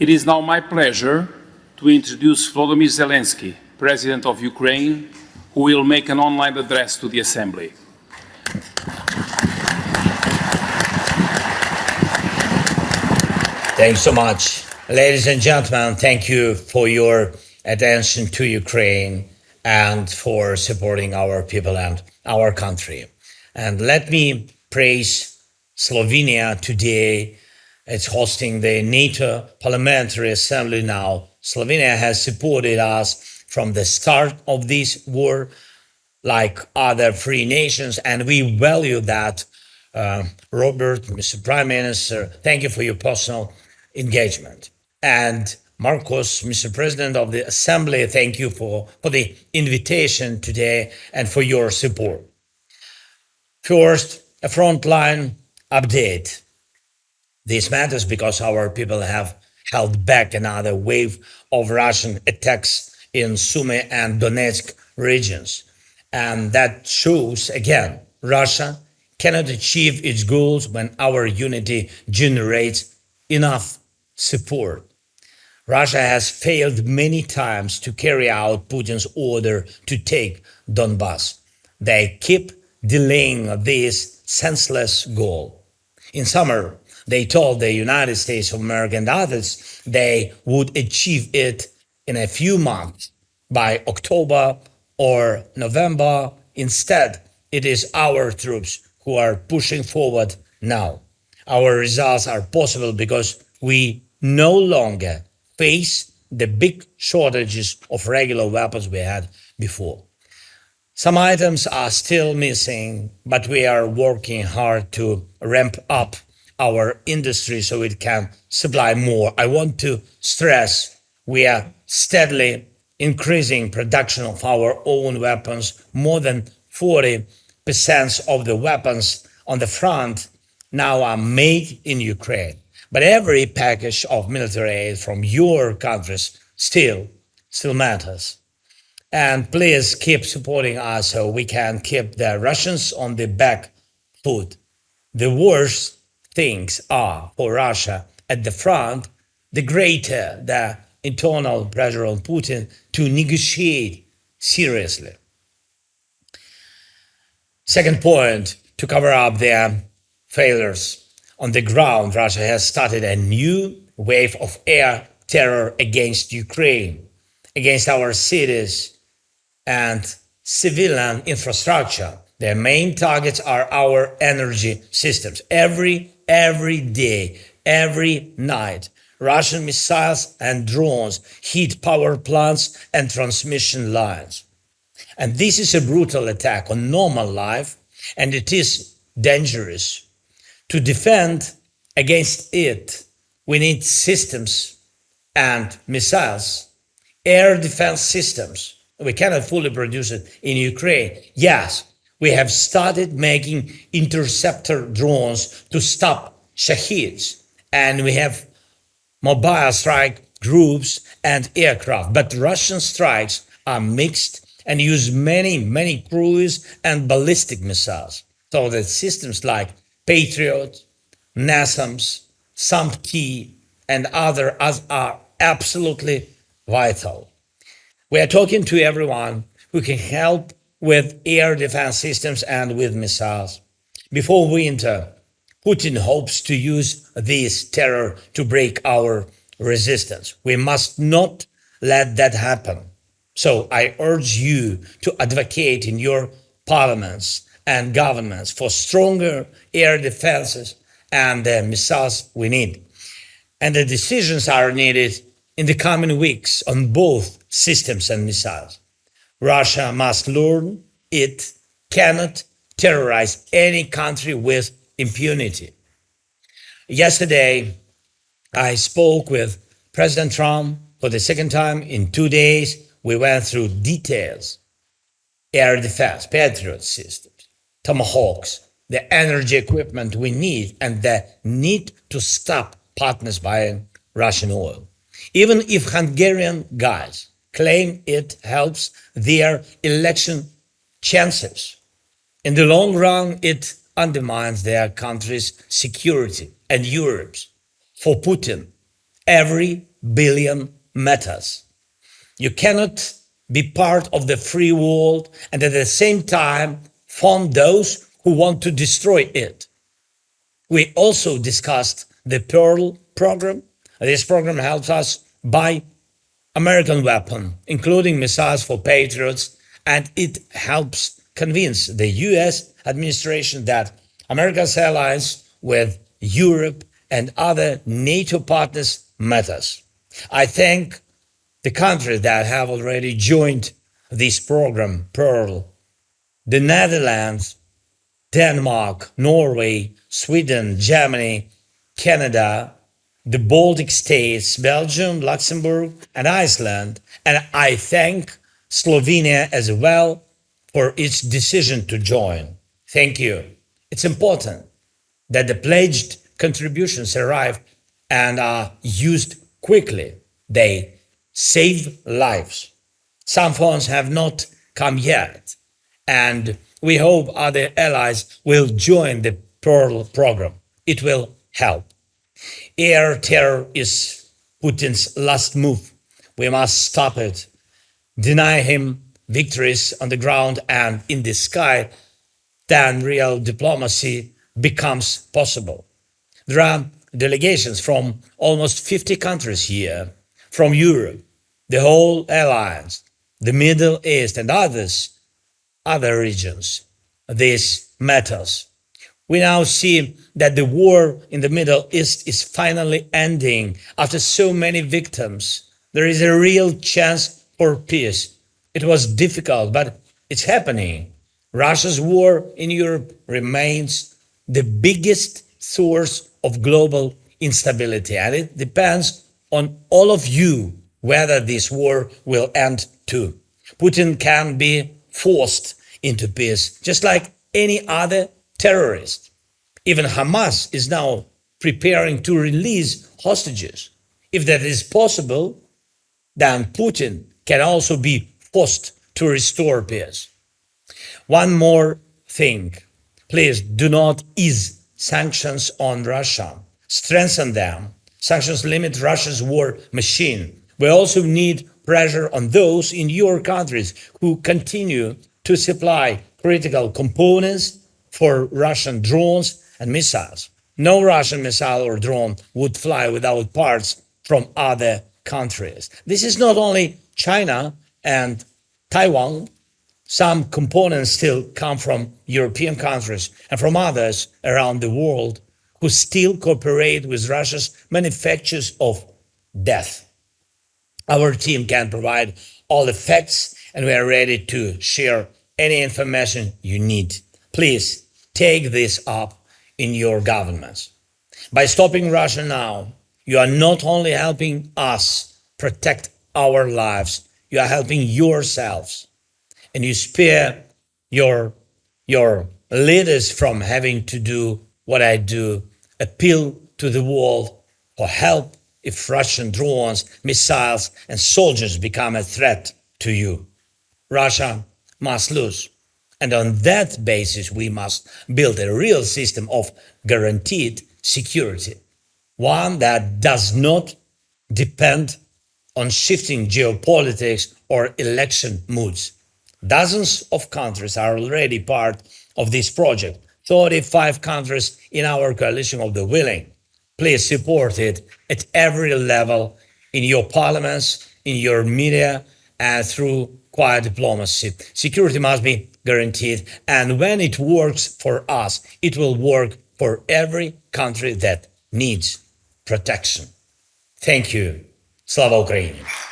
It is now my pleasure to introduce Volodymyr Zelensky, President of Ukraine, who will make an online address to the Assembly. Thanks so much. Ladies and gentlemen, thank you for your attention to Ukraine and for supporting our people and our country. And let me praise Slovenia today. It's hosting the NATO Parliamentary Assembly now. Slovenia has supported us from the start of this war, like other free nations, and we value that. Robert, Mr. Prime Minister, thank you for your personal engagement. And Marcos, Mr. President of the Assembly, thank you for the invitation today and for your support. First, a frontline update. This matters because our people have held back another wave of Russian attacks in Sumy and Donetsk regions. And that shows, again, Russia cannot achieve its goals when our unity generates enough support. Russia has failed many times to carry out Putin's order to take Donbass. They keep delaying this senseless goal. In summer, they told the United States of America and others they would achieve it in a few months, by October or November. Instead, it is our troops who are pushing forward now. Our results are possible because we no longer face the big shortages of regular weapons we had before. Some items are still missing, but we are working hard to ramp up our industry so it can supply more. I want to stress we are steadily increasing production of our own weapons. More than 40% of the weapons on the front now are made in Ukraine. But every package of military aid from your countries still matters. And please keep supporting us so we can keep the Russians on the back foot. The worse things are for Russia at the front, the greater the internal pressure on Putin to negotiate seriously. Second point, to cover up their failures. On the ground, Russia has started a new wave of air terror against Ukraine, against our cities and civilian infrastructure. Their main targets are our energy systems. Every day, every night, Russian missiles and drones hit power plants and transmission lines. And this is a brutal attack on normal life, and it is dangerous. To defend against it, we need systems and missiles, air defense systems. We cannot fully produce it in Ukraine. Yes, we have started making interceptor drones to stop Shaheeds, and we have mobile strike groups and aircraft. But Russian strikes are mixed and use many cruise and ballistic missiles. So that systems like Patriot, NASAMS, SAMP-T, and others are absolutely vital. We are talking to everyone who can help with air defense systems and with missiles. Before winter, Putin hopes to use this terror to break our resistance. We must not let that happen. So I urge you to advocate in your parliaments and governments for stronger air defenses and the missiles we need. And the decisions are needed in the coming weeks on both systems and missiles. Russia must learn it cannot terrorize any country with impunity. Yesterday, I spoke with President Trump for the second time in 2 days. We went through details: air defense, Patriot systems, Tomahawks, the energy equipment we need, and the need to stop partners buying Russian oil. Even if Hungarian guys claim it helps their election chances, in the long run, it undermines their country's security and Europe's. For Putin, every billion matters. You cannot be part of the free world and at the same time fund those who want to destroy it. We also discussed the Pearl program. This program helps us buy American weapons, including missiles for Patriots, and it helps convince the US administration that America's alliance with Europe and other NATO partners matters. I thank the countries that have already joined this program, Pearl, the Netherlands, Denmark, Norway, Sweden, Germany, Canada, the Baltic states, Belgium, Luxembourg, and Iceland. And I thank Slovenia as well for its decision to join. Thank you. It's important that the pledged contributions arrive and are used quickly. They save lives. Some funds have not come yet, and we hope other allies will join the Pearl program. It will help. Air terror is Putin's last move. We must stop it, deny him victories on the ground and in the sky, then real diplomacy becomes possible. There are delegations from almost 50 countries here, from Europe, the whole alliance, the Middle East and other regions. This matters. We now see that the war in the Middle East is finally ending after so many victims. There is a real chance for peace. It was difficult, but it's happening. Russia's war in Europe remains the biggest source of global instability, and it depends on all of you whether this war will end too. Putin can be forced into peace, just like any other terrorist. Even Hamas is now preparing to release hostages. If that is possible, then Putin can also be forced to restore peace. One more thing. Please do not ease sanctions on Russia. Strengthen them. Sanctions limit Russia's war machine. We also need pressure on those in your countries who continue to supply critical components for Russian drones and missiles. No Russian missile or drone would fly without parts from other countries. This is not only China and Taiwan. Some components still come from European countries and from others around the world who still cooperate with Russia's manufacturers of death. Our team can provide all the facts and we are ready to share any information you need. Please take this up in your governments. By stopping Russia now, you are not only helping us protect our lives, you are helping yourselves. And you spare your leaders from having to do what I do, appeal to the world for help if Russian drones, missiles, and soldiers become a threat to you. Russia must lose. And on that basis, we must build a real system of guaranteed security, one that does not depend on shifting geopolitics or election moods. Dozens of countries are already part of this project, 35 countries in our coalition of the willing. Please support it at every level, in your parliaments, in your media, and through quiet diplomacy. Security must be guaranteed, and when it works for us, it will work for every country that needs protection. Thank you. Slava Ukraini!